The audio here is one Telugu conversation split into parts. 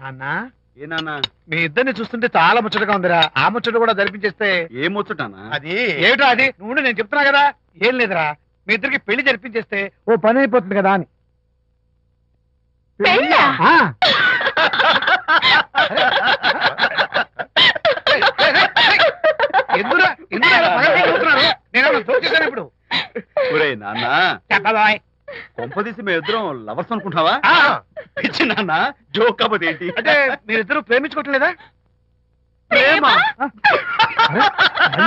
అన్నా ఏ నాన్న మీ ఇద్దరిని చూస్తుంటే చాలా ముచ్చటగా ఉందిరా. ఆ ముచ్చట కూడా జరిపించేస్తే. ఏ ముచ్చటానా? అది ఏమిటో అది నువ్వు నేను చెప్తున్నా కదా. ఏం లేదురా, మీ ఇద్దరికి పెళ్లి జరిపించేస్తే ఓ పని అయిపోతుంది కదా అని. ఆ. ఎందుకురా అలా పగలబడిపోతున్నారు? నేనేమన్నా జోక్ ఇప్పుడు? ఒరే నాన్న, చెప్పబాయ్. కొంపదీసి మేము ఇద్దరం లవర్స్ అనుకుంటావా? పిచ్చి నాన్న, జోక్ కాకపోతే ఏంటి? అంటే మీరిద్దరు ప్రేమించుకోవట్లేదా? ప్రేమ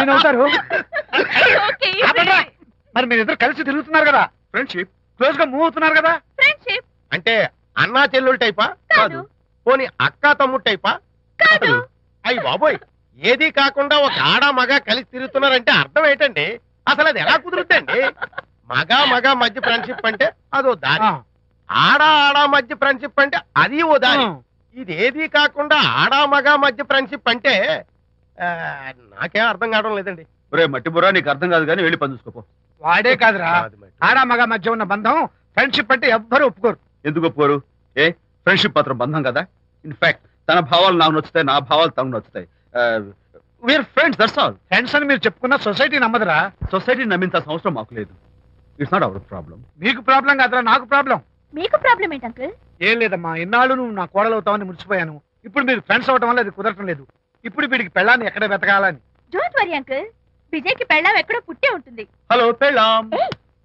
నవ్వుతారు. మరి మీరిద్దరు కలిసి తిరుగుతున్నారు కదా. ఫ్రెండ్షిప్. క్లోజ్ గా మూవ్ అవుతున్నారు కదా. ఫ్రెండ్షిప్ అంటే అన్నా చెల్లెలు టైపా? కాదు. పోనీ అక్కా తమ్ముడు టైపా? కాదు. అయ్యి బాబోయ్, ఏది కాకుండా ఒక ఆడ మగ కలిసి తిరుగుతున్నారంటే అర్థం ఏంటండి? అసలు అది ఎలా కుదురుద్దండి? మగ మధ్య ఫ్రెండ్షిప్ అంటే అదో దారి, ఆడ మధ్య ఫ్రెండ్షిప్ అంటే అది ఓ దారి. ఇదేది కాకుండా ఆడ మగ మధ్య ఫ్రెండ్షిప్ అంటే నాకేం అర్థం కావడం లేదండి. ఒరే మట్టి బుర్రా, నీకు అర్థం కాదు కానీ వెళ్ళి పని చూసుకోపో. వాడే కాదురా, ఆడ మగ మధ్య ఉన్న బంధం ఫ్రెండ్షిప్ అంటే ఎవ్వరు ఒప్పుకోరు. ఎందుకు ఒప్పుకోరు? ఏ ఫ్రెండ్షిప్ మాత్రం బంధం కదా. ఇన్ఫాక్ట్ తన భావాలు నాకు నచ్చుతాయి, నా భావాలు తనకు నచ్చుతాయి. We are friends, that's all. Friends అని మీరు చెప్పుకున్న సొసైటీ నమ్మదురా. సొసైటీని నమ్మించాల్సిన అవసరం మాకు లేదు. It's not our problem. మీకు ప్రాబ్లం కాదురా, నాకు ప్రాబ్లం. మీకు ప్రాబ్లం ఏంటి అంకుల్? ఏం లేదమ్మా, ఇన్నాళ్ళు నువ్వు నా కోడలు అవుతావని మురిచిపోయాను. ఇప్పుడు మీరు ఫ్రెండ్స్ అవటం వల్ల అది కుదరటం లేదు. ఇప్పుడు వీడికి పెళ్ళాన్ని ఎక్కడ వెతకాలని. డోంట్ వరీ అంకుల్, విజయ్ కి పెళ్ళాం ఎక్కడో పుట్టే ఉంటుంది. హలో పెళ్ళాం.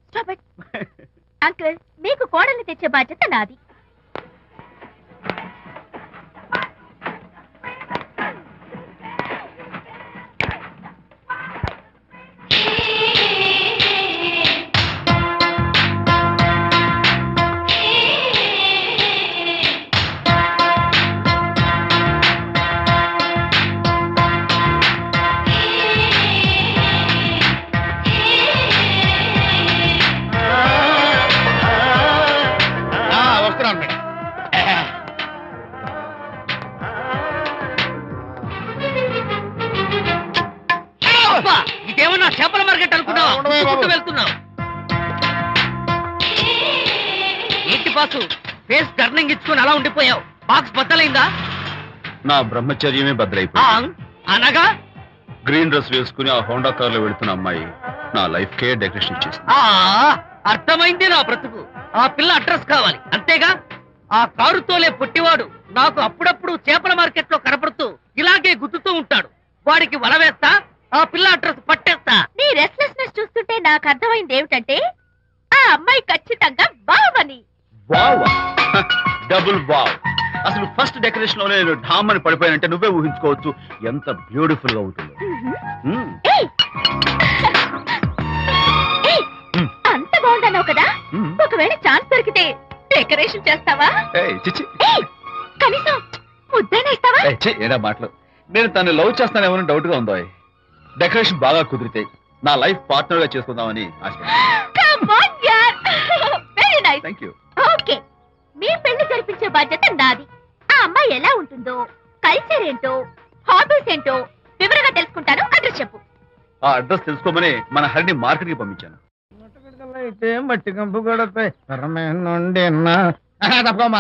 Stop it. అంకుల్, మీకు కోడల్ని తెచ్చే బాధ్యత నాది. వస్తున్నాను మేడం. ఇదేమన్నా చేపల మార్కెట్ అనుకున్నావు? వెళ్తున్నావు ఏంటి బాసు? ఫేస్ టర్నింగ్ ఇచ్చుకుని అలా ఉండిపోయావు. బాక్స్ బద్దలైందా? నా బ్రహ్మచర్యమే బద్దలైపోయింది. అనగా గ్రీన్ డ్రెస్ వేసుకుని ఆ హోండా కార్ లో వెళుతున్న అమ్మాయి నా లైఫ్ కే డెకరేషన్ ఇచ్చేసింది. అర్థమైంది నా బ్రతుకు. ఆ పిల్ల అడ్రస్ కావాలి అంతేగా. ఆ కారుతోలే పుట్టివాడు నాకు అప్పుడప్పుడు చేపల మార్కెట్ లో కనపడుతూ ఇలాగే గుద్దుతూ ఉంటాడు. వాడికి వల వేస్తా, ఆ పిల్ల అడ్రస్ పట్టేస్తా. నీ రెస్ట్లెస్నెస్ చూస్తుంటే నాకు అర్థమైంది ఏమిటంటే ఆ అమ్మాయి ఖచ్చితంగా బావని. Wow, double wow. అసలు ఫస్ట్ డెకరేషన్ లోనే నేను ఢామ్ అని పడిపోయానంటే నువ్వే ఊహించుకోవచ్చు ఎంత బ్యూటిఫుల్ గా ఉంటుందో. అంత బాగుందన్నావు కదా, ఒకవేళ ఛాన్స్ దొరికితే డెకరేషన్ చేస్తావా? చిచ్చి, కనీసం ముద్దైనా ఇస్తావా? ఏడా మాటలు. నేను తను లవ్ చేస్తానేమో డౌట్ గా ఉందో. డెకరేషన్ బాగా కుదిరితే నా లైఫ్ పార్ట్నర్ గా చేసుకుందామని ఆశ. Very nice. Thank you. Okay, మీ పెళ్లి జరిపించే బాధ్యత నాది. ఆ అమ్మాయి ఎలా ఉంటుందో, కల్చర్ ఏంటో, హాబీస్ ఏంటో వివరంగా తెలుసుకుంటాను. అడ్రస్ చెప్పు. ఆ అడ్రస్ తెలుసుకోమని మన హరిని మార్కెట్ కి పంపించాను. మట్టి కంపు గడపై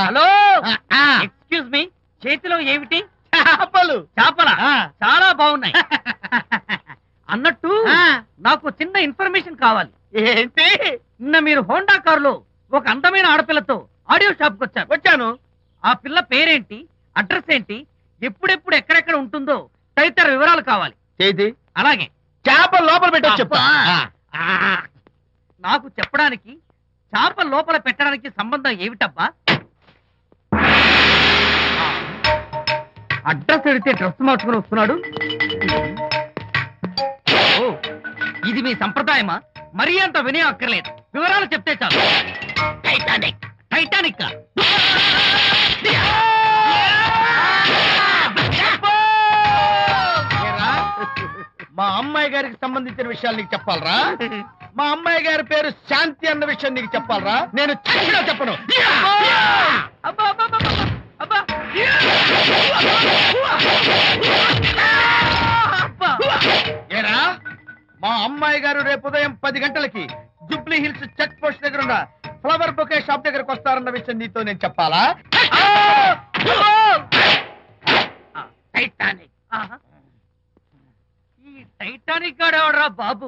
హలో, ఎక్స్క్యూజ్ మీ, చేతిలో ఏమిటి? చేపలు. చేపలా? చాలా బాగున్నాయి. అన్నట్టు నాకు చిన్న ఇన్ఫర్మేషన్ కావాలి. ఏంటి? నిన్న మీరు హోండా కారులో ఒక అందమైన ఆడపిల్లతో ఆడియో షాప్ కు వచ్చాను. ఆ పిల్ల పేరేంటి, అడ్రస్ ఏంటి, ఎప్పుడెప్పుడు ఎక్కడెక్కడ ఉంటుందో తదితర వివరాలు కావాలి. చేతి అలాగే చేపలు లోపల పెట్టచ్చు చెప్పు. నాకు చెప్పడానికి చేప లోపల పెట్టడానికి సంబంధం ఏమిటబ్బా? అడ్రస్ అడిగితే డ్రెస్ మార్చుకుని వస్తున్నాడు. ఓ, ఇది మీ సంప్రదాయమా? మరీ అంత వినయం అక్కర్లేదు, వివరాలు చెప్తే చాలు. టైటానిక్. టైటానిక్ మా అమ్మాయి గారికి సంబంధించిన విషయాలు నీకు చెప్పాలరా? మా అమ్మాయి గారి పేరు శాంతి అన్న విషయం నీకు చెప్పాలరా? నేను చచ్చినా చెప్పను. అబ్బా అబ్బా అబ్బా అబ్బా. ఏరా, మా అమ్మాయి గారు రేపు ఉదయం 10 గంటలకి జూబ్లీ హిల్స్ చెక్ పోస్ట్ దగ్గర ఉన్న ఫ్లవర్ బొకే షాప్ దగ్గరకు వస్తారన్న విషయం నీతో నేను చెప్పాలా? టైటానిక్ గాడెవడరా బాబు?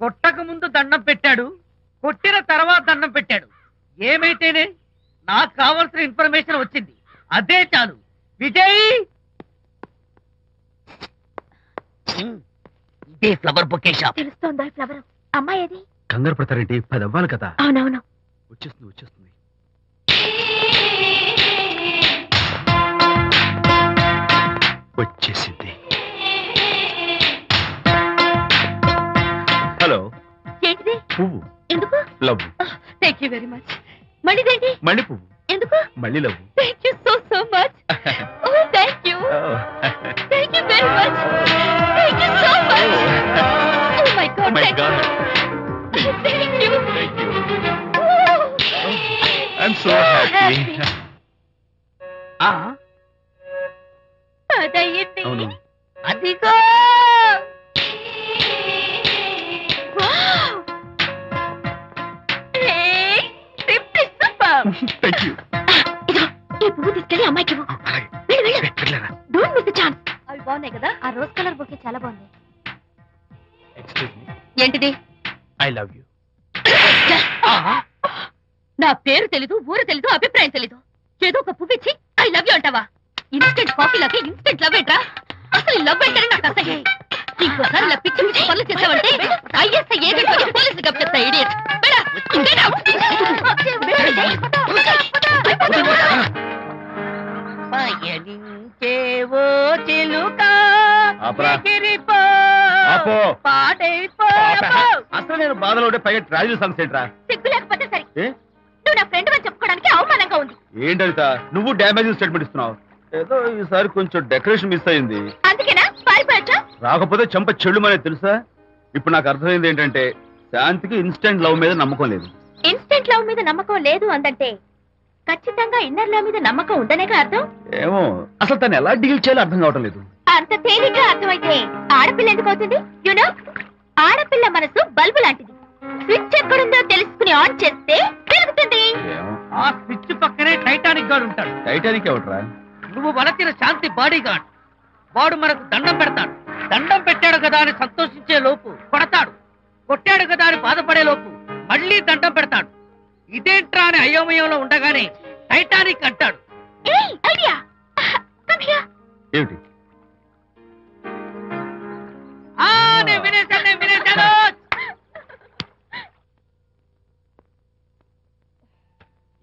కొట్టక ముందు దండం పెట్టాడు, కొట్టిన తర్వాత దండం పెట్టాడు. ఏమైతేనే నాకు కావాల్సిన ఇన్ఫర్మేషన్ వచ్చింది, అదే చాలు. విజయ్, ఇదే ఫ్లవర్ బొకే షాప్. తెలుస్తోందా ఫ్లవర్? అమ్మాయి ఏది? కంగారు పడతారేంటి? 10 అవ్వాలి కదా. అవునవును. వచ్చేస్తుంది వచ్చేస్తుంది. వచ్చేసింది. హలో. ఏంటిది? పువ్వు. ఎందుకు? Love. Thank you very much. మళ్ళీదేంటి? మళ్ళీ పువ్వు. ఎందుకు? మళ్ళీ love. Thank you so much. Oh thank you. Thank you very much. Thank you so much. Oh my God. My God. Thank you. Thank you. I'm so happy. అదయ్యింది. అవును. అదిగో. Thank you. ఈ పువ్వు తీసుకెళ్ళి అమ్మాయికి ఇవ్వు. వెళ్ళు, వెళ్ళు. Don't miss the chance. అవి బాగున్నాయి కదా? ఆ రోజ్ కలర్ బొకే చాలా బాగుంది. Excuse me. ఏంటిది? I love you. నా పేరు తెలీదు, ఊరు తెలీదు, అభిప్రాయం తెలీదు. ఏదో ఒక పువ్వు ఇచ్చి ఐ లవ్ యూ అంటావా? ఇన్స్టెంట్ కాఫీ లాగే ఇన్స్టెంట్ లవ్ ఏంట్రా? అసలు లవ్ ఏంటని నాకు అసహ్యం. ఇంకోసారి ఇలా పిచ్చి పిచ్చి పనులు చేసావంటే ఐఎస్ఐ ఏజెంట్ పోలీసులు కప్పిస్తా. ఇడియట్. పయనించేవో చిలుక ఆపరా. ఎగిరిపో, ఆపో. పాడైపో. అసలు నేను బాధలో ఉంటే పైగా ట్రాజడీ సాంగ్స్ ఏంట్రా? సిగ్గు లేకపోతే సరే. ఏ? నువ్వు నా ఫ్రెండ్ అని చెప్పుకోవడానికి అవమానంగా ఉంది. ఏంటంట నువ్వు డ్యామేజింగ్ స్టేట్మెంట్ ఇస్తున్నావు? ఏదో ఈసారి కొంచెం డెకరేషన్ మిస్ అయింది. అందుకేనా పారిపోయచ్చా? రాకపోతే చెంప చెడుమనే తెలుసా? ఇప్పుడు నాకు అర్థమైంది ఏంటంటే శాంతికి ఇన్స్టెంట్ లవ్ మీద నమ్మకం లేదు. ఇన్స్టెంట్ లవ్ మీద నమ్మకం లేదు అందంటే ఖచ్చితంగా ఇన్నర్ లవ్ మీద నమ్మకం ఉండనేగా అర్థం. ఏమో అసలు తను ఎలా డీల్ చేయాలో అర్థం కావటం లేదు. అంత తేలిగ్గా అర్థమైతే ఆడపిల్ల ఎందుకు అవుతుంది? యునో, ఆడపిల్ల మనసు బల్బు లాంటిది. స్విచ్ ఎక్కడుందో తెలుసుకుని ఆన్ చేస్తే పెరుగుతుంది. ఏమో. ఆ స్విచ్ పక్కనే టైటానిక్ గాడు ఉంటాడు. టైటానిక్ ఎవట్రా? నువ్వు వలచిన శాంతి బాడీ గార్డ్. వాడు మనకు దండం పెడతాడు. దండం పెట్టాడు కదా అని సంతోషించే లోపు కొడతాడు. కొట్టాడు కదా అని బాధపడే లోపు మళ్ళీ దండం పెడతాడు. ఇదేంట్రా అని అయోమయంలో ఉండగానే టైటానిక్ అంటాడు. ఏయ్ ఐడియా. Come here. ఏమిటి? నేను వినేశాను.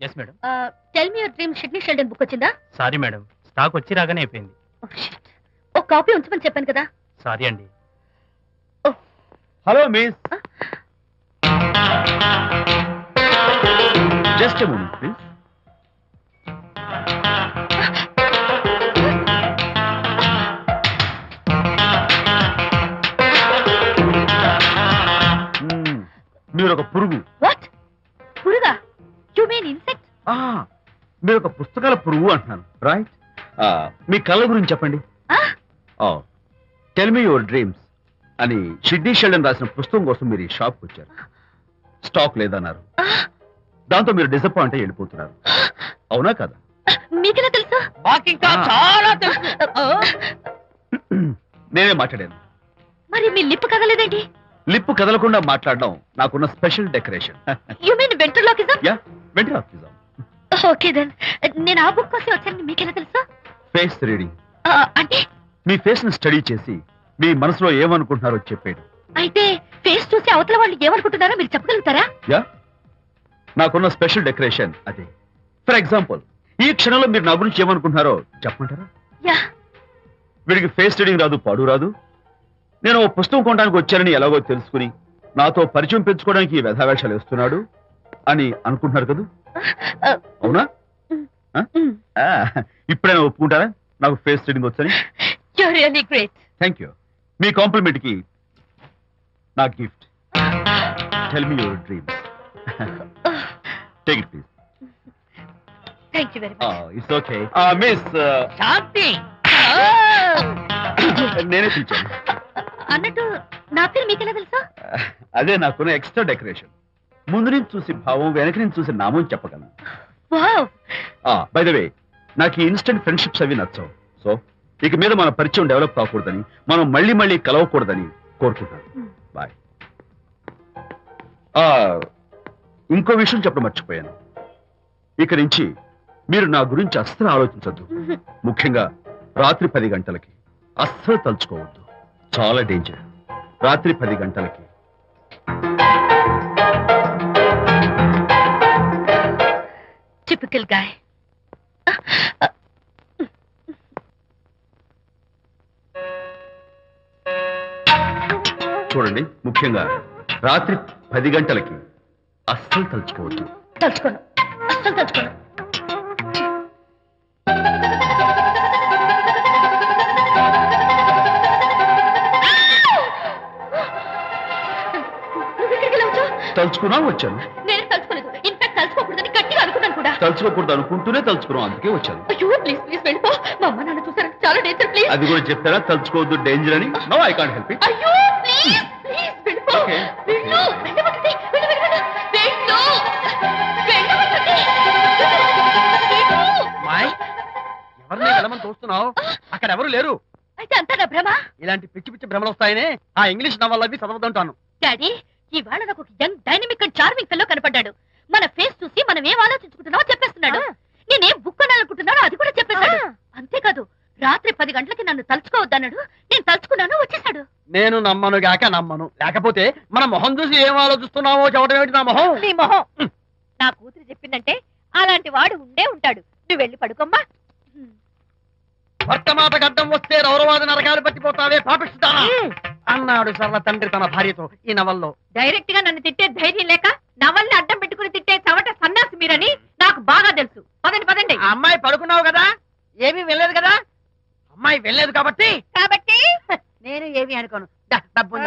Yes madam. Tell me your dream. Sidney Sheldon book వచ్చిందా? సారీ మేడం, స్టాక్ వచ్చి రాగానే అయిపోయింది. ఒక కాపీ ఉంచమని చెప్పాను కదా. సారీ అండి. Hello miss. Just a moment please. మీరు ఒక పురుగు. వాట్? పురుగా? You mean insect? మీరు ఒక పుస్తకాల పురుగు అంటున్నాను, రైట్? మీ కళ్ళ గురించి చెప్పండి. టెల్ మీ యువర్ డ్రీమ్స్ అని షిడ్నీ షెల్డన్ రాసిన పుస్తకం కోసం మీరు ఈ షాప్కి వచ్చారు. స్టాక్ లేదన్నారు. దాంతో మీరు డిసప్పాయింట్ అయ్యి వెళ్ళిపోతున్నారు. అవునా కదా? మీకెలా తెలుసు? మాకింకా చాలా తెలుసు. నేనే మాట్లాడాను. మరి మీ లిప్ కదలేదేంటి? లిప్పు కదలకుండా మాట్లాడడం నాకున్న special decoration. You mean ventriloquism? Yeah, ventriloquism. Okay then. నేను ఆ బుక్ కోసం వచ్చాను. మీకెలా తెలుసు? Face reading. అంటే మీ ఫేస్ ని స్టడీ చేసి మీ మనసులో ఏమనుకుంటున్నారో చెప్పాడు. అయితే ఫేస్ చూసి అవతల వాళ్ళు ఏమనుకుంటున్నారో మీరు చెప్పగలుగుతారా? యా, నాకున్న స్పెషల్ డెకరేషన్ అదే. ఫర్ ఎగ్జాంపుల్, ఈ క్షణంలో మీరు నా గురించి ఏమనుకుంటున్నారో చెప్పమంటారా? యా. వీడికి ఫేస్ రీడింగ్ రాదు, పాడు రాదు. నేను ఓ పుస్తకం కొనడానికి వచ్చానని ఎలాగో తెలుసుకుని నాతో పరిచయం పెంచుకోవడానికి ఈ వ్యధావేషాలు వేస్తున్నాడు అని అనుకుంటున్నారు కదా? అవునా? ఇప్పుడైనా ఒప్పుకుంటారా నాకు ఫేస్ రీడింగ్ వచ్చని? You are really great. Thank you. మీ కాంప్లిమెంట్ కి నా gift. Tell me your dreams. Take it please. Thank you very much. It's okay. Miss Shanti. నేనే పిలిచాను. అన్నట్టు నా పేరు మీకెలా తెలుసా? అదే నాకున్న ఎక్స్ట్రా డెకరేషన్. ముందు నుంచి చూసి భావం, వెనక నుంచి చూసి నామం చెప్పగలను. వావ్. బై ద వే, నాకు ఈ ఇన్స్టెంట్ ఫ్రెండ్షిప్స్ అవి నచ్చవు. సో ఇక మీద మన పరిచయం డెవలప్ కాకూడదని, మనం మళ్ళీ మళ్ళీ కలవకూడదని కోరుకుంటాను. బాయ్. ఇంకో విషయం చెప్పడం మర్చిపోయాను. ఇక నుంచి మీరు నా గురించి అస్సలు ఆలోచించద్దు. ముఖ్యంగా రాత్రి 10 గంటలకి అస్సలు తలుచుకోవద్దు. చాలా డేంజర్. రాత్రి 10 గంటలకి. Typical guy. చూడండి, ముఖ్యంగా రాత్రి 10 గంటలకి అస్సలు తలుచుకోవద్దు. తలుచుకోను, అస్సలు తలుచుకోను. తలుచుకున్నా వచ్చాను. నేను తలుచుకోలేదు. ఇన్ఫాక్ట్ తలుచుకోకూడదని గట్టిగా అనుకున్నాను కూడా. తలుచుకోకూడదు అనుకుంటూనే తలుచుకున్నాం, అందుకే వచ్చాను. అయ్యో ప్లీజ్ ప్లీజ్ వెళ్ళిపో. మా అమ్మ నాన్న చూసారంటే చాలా డేంజర్. ప్లీజ్. అది కూడా చెప్తారా తలుచుకోవద్దు డేంజర్ అని? No, I can't help it. అయ్యో ప్లీజ్ ప్లీజ్ వెళ్ళిపో. Okay, వెళ్ళు, వెళ్ళమంటుంది. వెళ్ళు, వెళ్ళు, వెళ్ళు. వెళ్ళు. వెళ్ళమంటుంది. వెళ్ళు. మాయ్, ఎవరిని వెళ్ళమని చూస్తున్నావు? అక్కడ ఎవరు లేరు. అయితే అంతా నా భ్రమ. ఇలాంటి పిచ్చి పిచ్చి భ్రమలు వస్తాయనే ఆ ఇంగ్లీష్ నవల్ అవి చదవదంటాను. డాడీ, ఇవాళ నాకు ఒక young dynamic and charming fellow కనపడ్డాడు. మన ఫేస్ చూసి మనం ఏం ఆలోచించుకుంటున్నామో చెప్పేస్తున్నాడు. నేనేం బుక్ అనాలనుకుంటున్నానో అది కూడా చెప్పేశాడు. అంతేకాదు, రాత్రి 10 గంటలకి నన్ను తలుచుకోవద్దన్నాడు. నేను తలుచుకున్నాను, వచ్చేసాడు. నేను నమ్మను గాక నమ్మను. లేకపోతే మన మొహం చూసి ఏం ఆలోచిస్తున్నావో చెప్పడం ఏమిటి నా మొహం? నీ మొహం. నా కూతురు చెప్పిందంటే అలాంటి వాడు ఉండే ఉంటాడు. నువ్వు వెళ్ళి పడుకోమ్మా. వర్తమాట గడ్డం వస్తే రౌరవాది నరకాలు పట్టిపోతావే పాపిస్తానా అన్నాడు సరళ తండ్రి తన భార్యతో ఈ నవల్లో. డైరెక్ట్ గా నన్ను తిట్టే ధైర్యం లేక నవల్ని అడ్డం పెట్టుకుని తిట్టే చవట సన్నాసి మీరని నాకు బాగా తెలుసు. పదండి పదండి. ఆ అమ్మాయి పడుకున్నావు కదా, ఏమీ వెళ్ళలేదు కదా. అమ్మాయి వెళ్ళలేదు కాబట్టి నేను ఏమీ అనుకోను. డబ్బు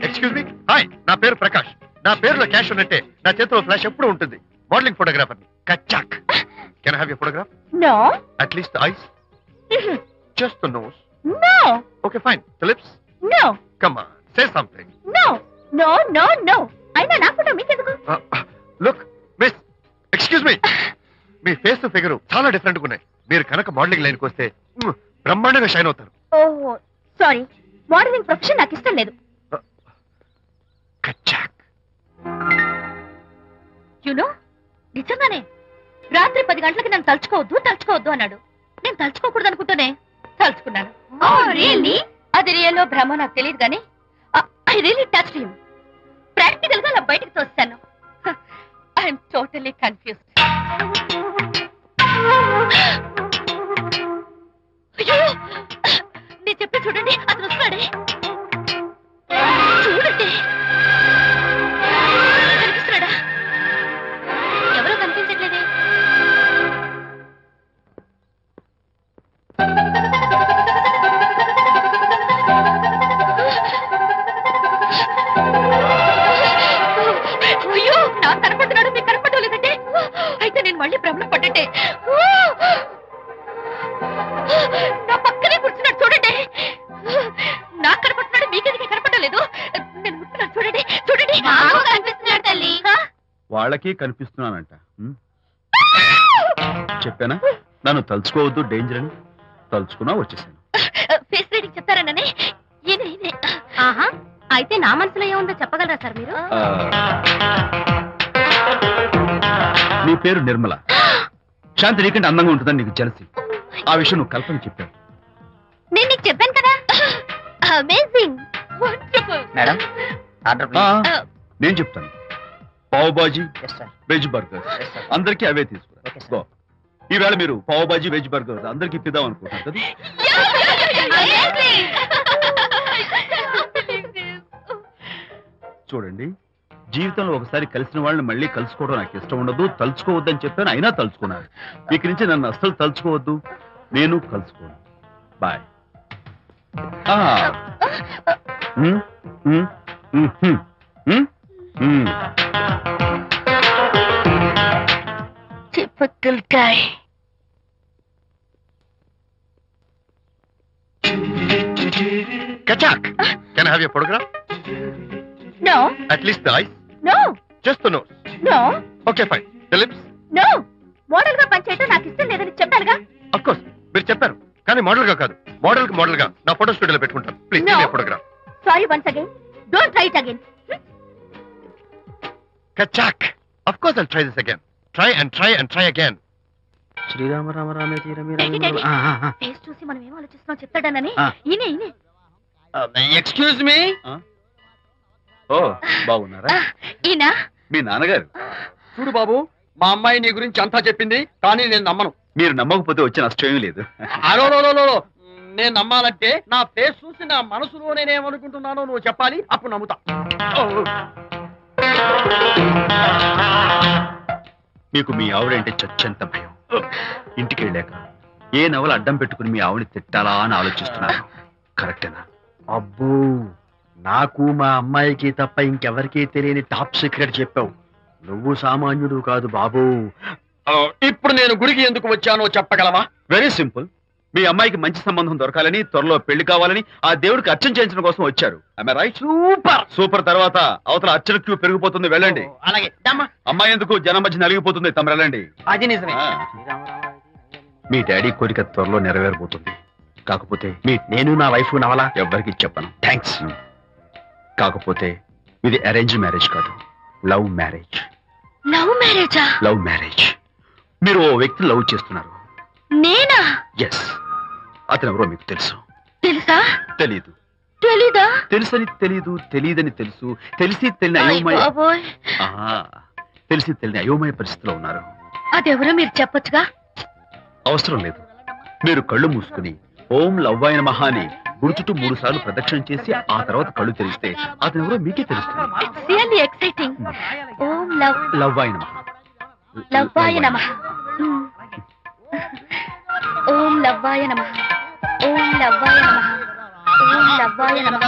ఎక్స్క్యూజ్ మీ. హాయ్, నా పేరు ప్రకాష్. నా పేరులో క్యాష్ ఉన్నట్టే నా చేతిలో ఫ్లాష్ ఎప్పుడు ఉంటుంది. మోడలింగ్ ఫోటోగ్రాఫర్ కచ్చాక్. Can I have your photograph? No. At least the eyes, just the nose. No. Okay fine. The lips? No. Come on, say something. No no no no. అయినా నా ఫోటో మీకెందుకు? Look miss, excuse me. మీ ఫేస్ ఫిగర్ చాలా డిఫరెంట్ గా ఉన్నాయి. మీరు కనుక మోడలింగ్ లైన్కి వస్తే బ్రహ్మాండంగా షైన్ అవుతారు. ఓహో సారీ, మోడలింగ్ ప్రొఫెషన్ నాకు ఇష్టం లేదు. కచ్చాక్. యునో, నిజంగానే రాత్రి 10 గంటలకి నన్ను తలుచుకోవద్దు అన్నాడు. నేను తలుచుకోకూడదు అనుకుంటూనే తలుచుకున్నాను. రియల్లీ? అది రియల్లో భ్రమ నాకు తెలియదు కానీ I really touch him. Practical గా అలా బయటకు తోస్తాను. I'm totally confused. అయ్యో, నేను చెప్పి చూడండి, అతను వస్తున్నాడే. చూడండి, కనిపిస్తున్నాడా? ఎవరో కనిపించట్లేదే. అయ్యో, నాకు కనపడుతున్నాడు, మీకు కనపడలేదంటే అయితే నేను మళ్ళీ భ్రమలో పడ్డట్టే. నా పక్కనే కూర్చున్నాడు చూడండి. నాకు కనపడుతున్నాడు, మీకెందుకు కనపడలేదు? నేను ముట్టున్నాను చూడండి, చూడండి. కనిపిస్తున్నాడు తల్లి. వాళ్ళకి కనిపిస్తున్నానంట. చెప్పానా నన్ను తలుచుకోవద్దు డేంజర్ అని? తలుచుకున్నా వచ్చేసాను. ఫేస్ రీడింగ్ చెప్తారననే. ఆహా, అయితే నా మనసులో ఏముందో చెప్పగలరా సార్ మీరు? నీ పేరు నిర్మల. శాంతి నీకంటే అందంగా ఉంటుందని నీకు తెలిసి ఆ విషయం నువ్వు కల్పన చెప్పావు. నేను నీకు చెప్పాను కదా. Amazing, wonderful. మేడం, ఆర్డర్ నేను చెప్తాను. Pav bhaji, Yes, sir. Veg burger Yes, sir. అందరికీ అవే తీసుకురా. Okay, sir. గో. ఈవేళ మీరు పావ్ బాజీ వెజ్ బర్గర్ అందరికీ ఇప్పిద్దాం అనుకుంటారు కదా. చూడండి, జీవితంలో ఒకసారి కలిసిన వాళ్ళని మళ్ళీ కలుసుకోవడం నాకు ఇష్టం ఉండదు. తలుచుకోవద్దని చెప్పాను, అయినా తలుచుకున్నాను. ఇక నుంచి నన్ను అస్సలు తలుచుకోవద్దు, నేను కలుసుకోను. Bye. Typical guy. Kachak, can I have your photograph? No, At least the eyes, no. just the nose. No okay fine the lips. No model గా పనిచేయటం నాకు ఇష్టం లేదని చెప్పానుగా. ఆఫ్ కోర్స్ మీరు చెప్పారు, కానీ మోడల్ గా కాదు. మోడల్ కి మోడల్ గా నా ఫోటో స్టూడియోలో పెట్టుకుంటాను. Please No. Photograph. Sorry once again, don't try it again. కచాక్. Of course I'll try this again. Try and try and try again. శ్రీరామ రామ రామే తీరమే ఫేస్ చూసి మనం ఏం ఆలోచిస్తున్నాం చెప్తాడనని. ఆ. ఈయనే ఈయనే. Excuse me. ఓ బాగున్నారా? ఈయన మీ నాన్నగారు. చూడు బాబు, మా అమ్మాయి నీ గురించి అంతా చెప్పింది, కానీ నేను నమ్మను. మీరు నమ్మకపోతే వచ్చే నష్టం ఏమీ లేదు. అలో నేను నమ్మాలంటే నా ఫేస్ చూసి నా మనసులో నేనేమనుకుంటున్నానో నువ్వు చెప్పాలి, అప్పుడు నమ్ముతా. మీకు మీ ఆవిడంటే చచ్చంత భయం. ఇంటికి వెళ్ళాక ఏ నవల అడ్డం పెట్టుకుని మీ ఆవిడని తిట్టాలా అని ఆలోచిస్తున్నారు. కరెక్టేనా? అబ్బో, నాకు మా అమ్మాయికి తప్ప ఇంకెవరికీ తెలియని టాప్ సీక్రెట్ చెప్పావు. నువ్వు సామాన్యుడు కాదు బాబు. ఇప్పుడు నేను గుడికి ఎందుకు వచ్చానో చెప్పగలవా? Very simple. మీ అమ్మాయికి మంచి సంబంధం దొరకాలని, త్వరలో పెళ్లి కావాలని ఆ దేవుడికి అర్చన చేయించడం కోసం వచ్చారు. రైట్? సూపర్. తర్వాత అవతల అర్చన క్యూ పెరిగిపోతుంది, వెళ్ళండి. అలాగే అమ్మాయి ఎందుకు జనం మధ్య నలిగిపోతుంది, తమ వెళ్ళండి. అది నిజమే. మీ డాడీ కోరిక త్వరలో నెరవేరబోతుంది. కాకపోతే నేను నా వైఫ్ నవలా ఎవ్వరికి చెప్పను. థ్యాంక్స్. కాకపోతే ఇది అరేంజ్ మ్యారేజ్ కాదు, లవ్ మ్యారేజ్. లవ్ మ్యారేజా? Love marriage. మీరు ఓ వ్యక్తిని లవ్ చేస్తున్నారు. నేనా? ఎస్. అతను ఎవరో మీకు తెలుసు. తెలుసా? తెలీదు. తెలీదా? తెలుసని తెలీదు, తెలియదని తెలుసు, తెలిసి తెలియని అయోమయ బాబోయ్, తెలిసి తెలియని అయోమయ పరిస్థితిలో ఉన్నారు. అదెవరో మీరు చెప్పొచ్చుగా. అవసరం లేదు. మీరు కళ్ళు మూసుకుని ఓం లవ్వాయ నమః అని గుడి చుట్టూ 3 సార్లు ప్రదక్షిణ చేసి ఆ తర్వాత కళ్ళు తెరిస్తే అతను ఎవరో మీకే తెలుస్తుంది. It's really exciting. ఓం లవ్వాయ నమః. లవ్వాయ నమః. ఓం లవ్వాయ నమః. ఓం లవ్వాయ నమః. ఓం లవ్వాయ నమః.